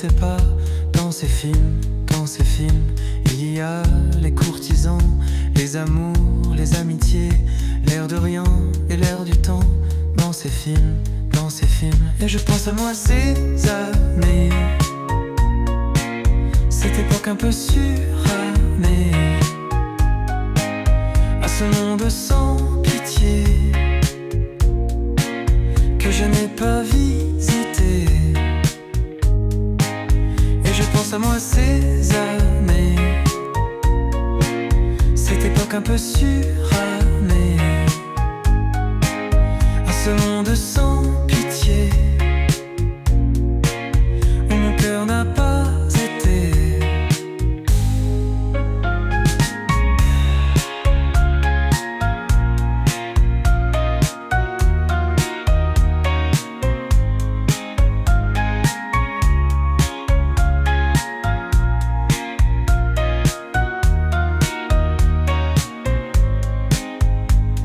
sais pas, dans ces films, il y a les courtisans, les amours, les amitiés, l'air de rien et l'air du temps. Dans ces films, et je pense à moi ces années, cette époque un peu surannée, à ce monde sans pitié que je n'ai pas visité. Et je pense à moi ces années, cette époque un peu surannée, à ce monde sans pitié où mon cœur n'a pas été.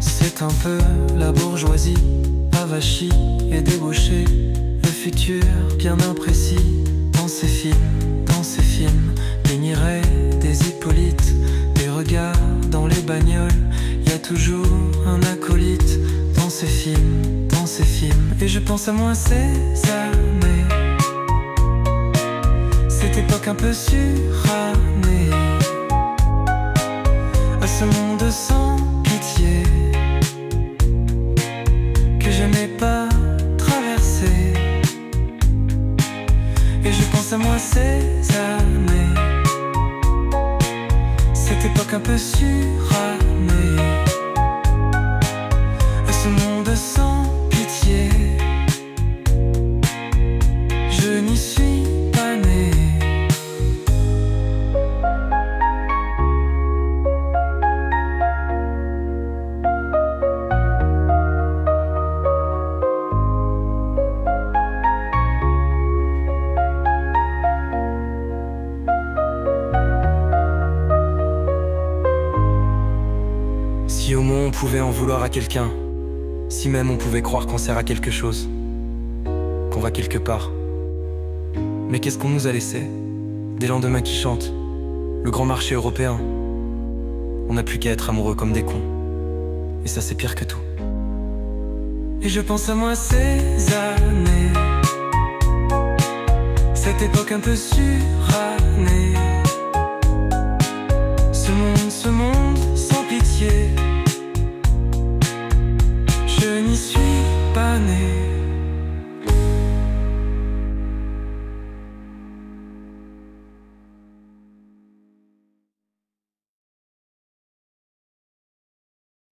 C'est un peu la bourgeoisie, avachie et débauchée, le futur bien imprécis. Dans ces films, des Mireilles, des Hippolytes, des regards dans les bagnoles, y a toujours un acolyte. Dans ces films, et je pense à moi ces années, cette époque un peu surannée, à ce monde sans pitié que je n'ai pas traversé. Et je pense à moi ces années, cette époque un peu surannée, à ce monde sans pitié, je n'y suis pas né. Si au moins on pouvait en vouloir à quelqu'un, si même on pouvait croire qu'on sert à quelque chose, qu'on va quelque part. Mais qu'est-ce qu'on nous a laissé? Des lendemains qui chantent, le grand marché européen. On n'a plus qu'à être amoureux comme des cons. Et ça c'est pire que tout. Et je pense à moi ces années, cette époque un peu surannée, ce monde sans pitié